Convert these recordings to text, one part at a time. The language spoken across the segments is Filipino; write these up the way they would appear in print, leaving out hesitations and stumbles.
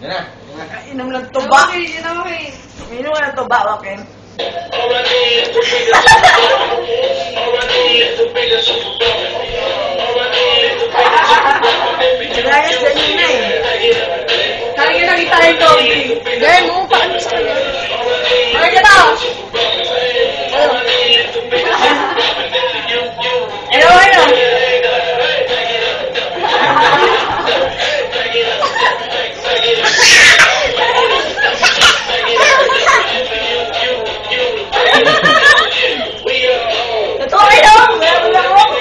Yan na. Inom ng tuba. Inom ng tuba, okay? Rayas na yun na eh. Kaya nakita yung Toby. Gaya mo, paano sa kanya? Ay, ka na! Hello, hello! Totoo kayo! Meron lang ako!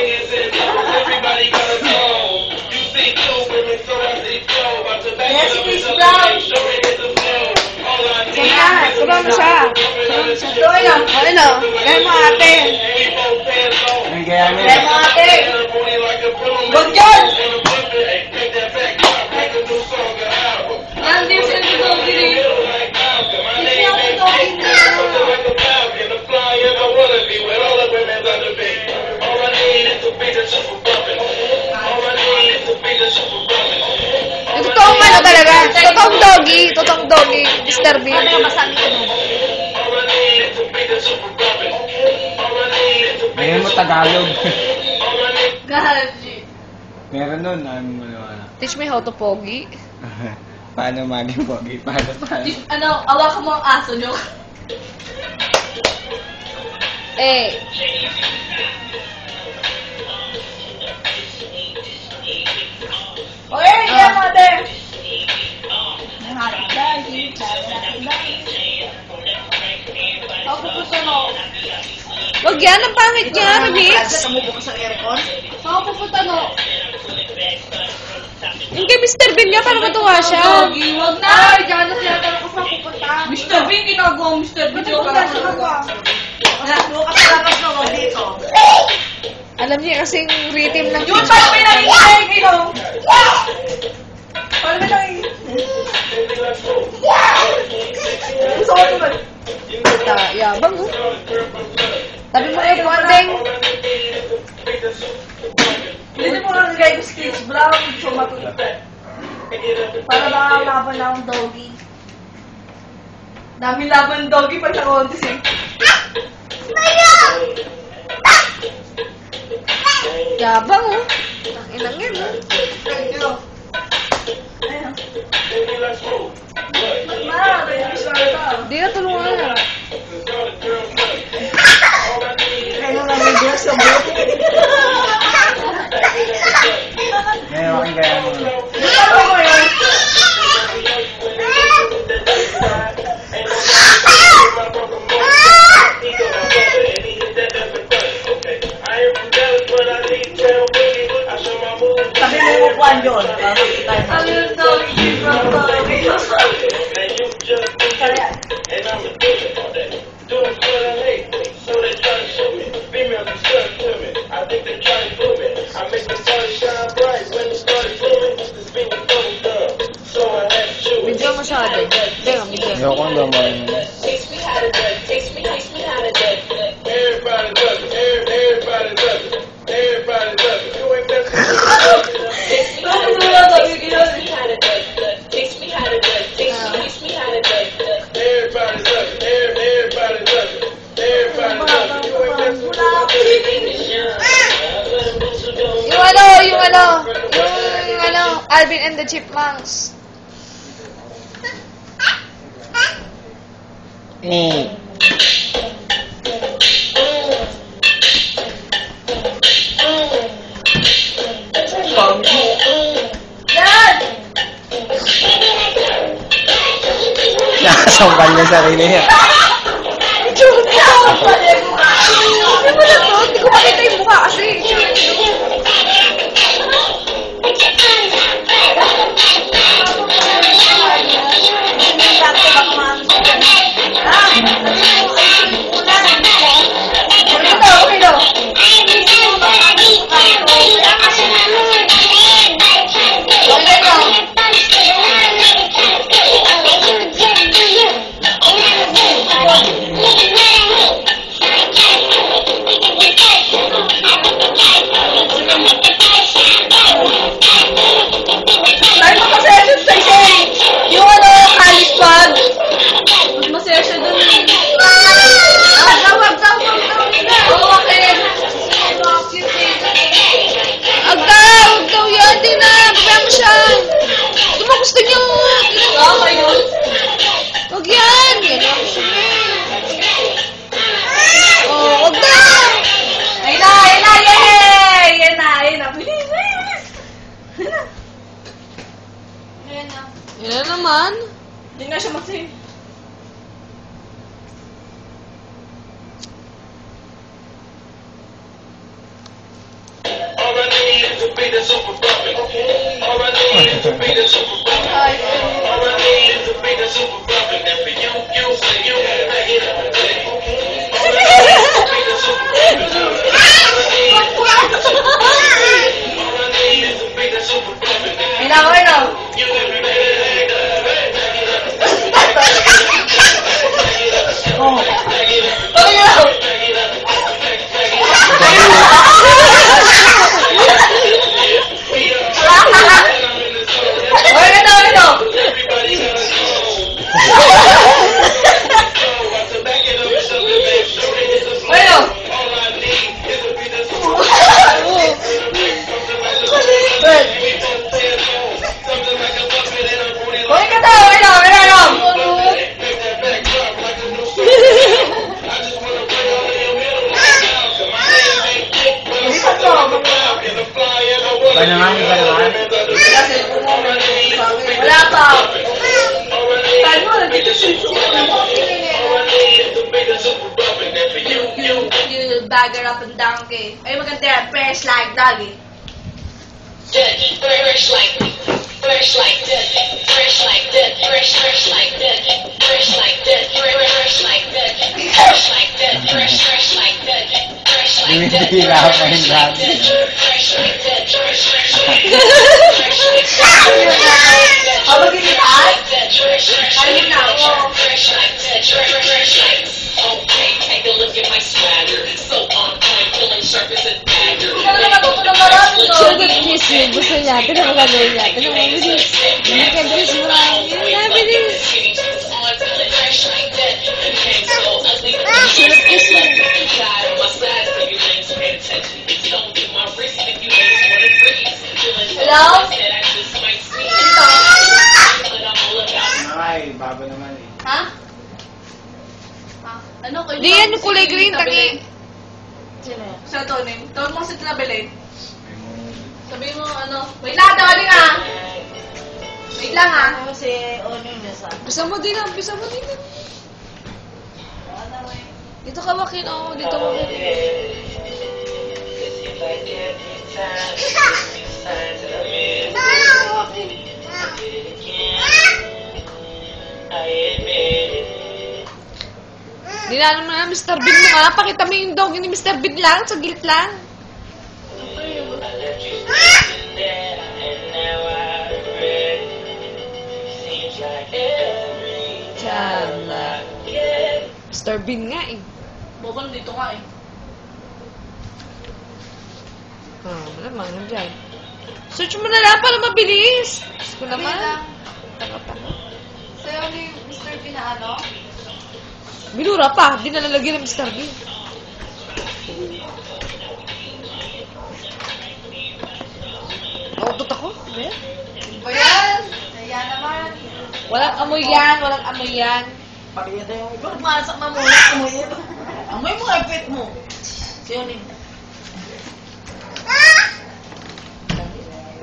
Yes, Chris Brown! Sabaw mo siya. Totoo kayo! Ano? Gaya mo ate. Ang gayamin. Kaya mo ate! Huwag yun! Yan din siya ni Toby rin. Hindi siya ni Toby na. Yung totoong ano talaga. Totoong doggy. Mr. Bean. Ano yung masami ko nun? Ngayon mo Tagalog. Gaji. Meron nun. Ano. Teach me how to pogi. Paano maging pogi? Paano? Ano, awakan mo ang aso nyo. Eh. Okay, yan mo ate. Ako pupunta no. Wag yan. Ang pangit yan, Rich. Kamu bukas ang aircon? Ako pupunta no. Yung kay Mr. Bean nga, para matuwa siya. Wag na. Ay, dyan na siya. Tanong ko sa pupunta. Mr. Bean, ginagawa mo Mr. Bean. Pupunta siya ka. Bukas sa labas na wag dito. Alam niya kasing rhythm ng Yun, paano may nangyayari kayo? Paano may nangyayari? Gusto ko naman. Yabang, oh. Sabi mo kayo, Bondeng. Hindi mo lang nilagay ko si Chris Brown. So matuloy. Para baka laban na akong doggy. Dami laban doggy pag sa contest eh. Yabang, oh. Ang inang yan, oh. Ayun. Ma, baby shark. Hindi na tulungan na. Kaya nga may dress sa buhok. Ngayon ang gayamin. Ano mo yun? Sabi mo yung upuan yun. Ano yung doggy from doggy? Kaya. Video mo siya, Ade. Hindi nga, video. Ayoko ang gamayin. Yung Alvin and the Chipmunks. Yan! Nakasambal niya sarili niya. Hindi mo na to. Hindi ko makita yung mukha kasi. Thank you. Yan na. Yan na naman. Hindi na siya mag-save. All I need is a beat that's super bumping. All I need is a beat that's super bumping. All I need is a beat that's super bumping. And for you say you, back it up and take. All I need is a beat that's super bumping. All I need is a beat that's super bumping. You let me back it up, back it up. Oh. Back it up, back it up, back it up, everybody got a soul. So back it up and show the back. Show it is a flow. All I need is a beat that's super bumping. Something like a bucket and a booty like make that back drop like a new song. I just wanna play all in your middle like a mouse. And my name ain't Dick, but I'm something like a cloud. And a fly and a woman. Iba naman, iba naman. All I need is a beat Wala pa. all I need is a beat that's super bumping. All I need is a beat that's super bumping. And for you. You bagger up and down kay. Ay maganda yan. Fresh like doggy. Dougie, fresh like fresh like Dougie, fresh like Dougie, fresh like Dougie, fresh like Dougie, fresh like Dougie, fresh like Dougie, fresh like Dougie, fresh like Dougie, Hinihila pa yung lahat. fresh like Dougie, fresh like Dougie, fresh like Dougie. Oh, maglilitaan? Ayun na ako. Fresh like Dougie, fresh like. Okay, take a look at my swagger. So on point, feeling sharp as a dagger. Ano naman ito ng marami to? Sugar kiss yun. Gusto niya. Tignan mo gagawin niya. Tignan mo, bilis. Hindi ka bilis mo lang. Yan, bilis. Sugar kiss yun. Hello? Ay, baba naman eh. Ha? Ano? Di yan yung kulay green. Tangi. Sa toning. Tawag mo si Tlabelate. Ay mo. Sabihin mo ano. Wait lang, darling ah. Wait lang ah. Bisa mo din ah. Bisa mo din ah. Dito ka makin. Oo, dito ka makin. Dinalo mo na Mr. Bean mo nga. Pakita mo yung dog ni Mr. Bean lang. Sa gilit lang. Tiyala. Mr. Bean nga eh. Bukol dito nga eh. Malamang nandiyan. Search mo na lang para mabilis. Gusto ko naman. Taka-taka. Sa'yo ni Mr. Pinaano? Binura pa. Di na lalagyan ng Mr. Bean. Nautot ako. Ano yan? Ba yan? Ayan naman. Walang amoy yan. Walang amoy yan. Masak na muna. Amoy ito. Amoy mo kay pet mo. Sa'yo ni.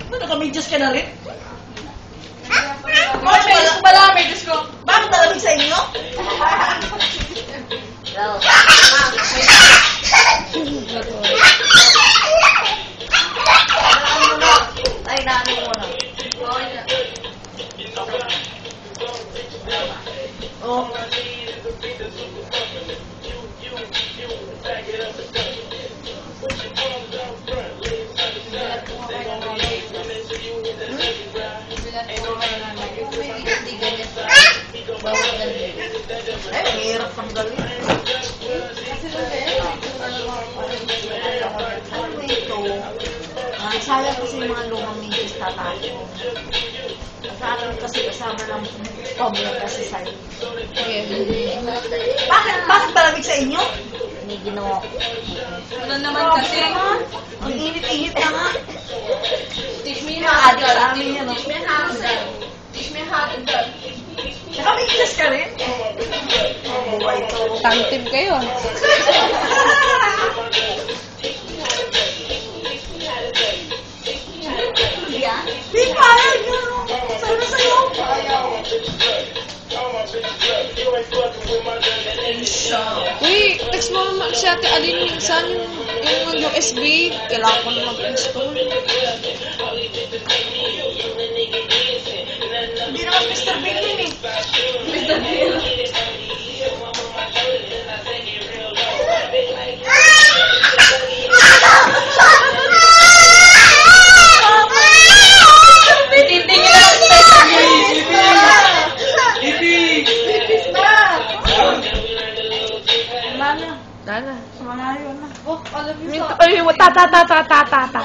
Ano, naka-medyas ka na rin? Bakit may Diyos ko pala? May Diyos ko. Bakit nalamig sa inyo? Ay, naano mo na. Okay na. Oh. Ay, mahirap pang gawin. Ano ba ito? Sayang kasi yung mga lumang medyas tatayo. Sa akin kasi kasama ng problem kasi sa'yo. Bakit malamig sa inyo? Hindi ginawa ko. Ano naman kasi? Ang init-init na nga. Teach me Mga how to adik sa amin yan. Teach me how to Teach me how to Naka-medyas ka rin? Buhay ito. Tangtim kayo ah. Di parang yun. Sana sa'yo Uy, text mo naman si Ate Aline minsan yung USB. Kailangan ko na mag-install. Hindi naman Mr. Bean yun eh. Mr. Bill. Titingin lang sa Mr. Bill. Mana? Dana. Malayo na. Oh, alam niyo sa... Ay, ta.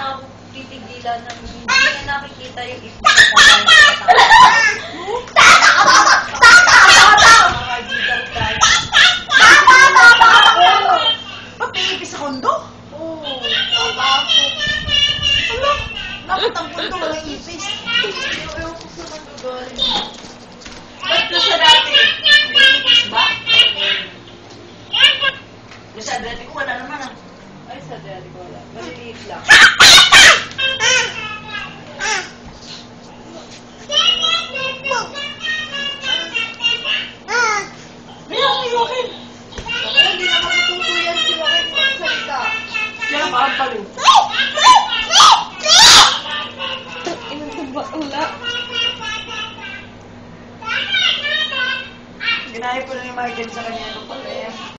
Titigilan na hindi na nakikita yung ipin. Pag-iipis sa kondo? Oo. Ano? Bakit ang kondo walang ipis? Ewan ko sa nanggagaling. Ba't doon sa dati? May ipis ba? Doon sa dati ko wala naman ah. Ay, sa daddy ko wala. Maliliit lang. Ako, hindi na matutuyan sila kayo magsalita. Kaya ba ang palo? Inang tuba, wala. Ginaya ko na yung Michael sa kanya nung pala.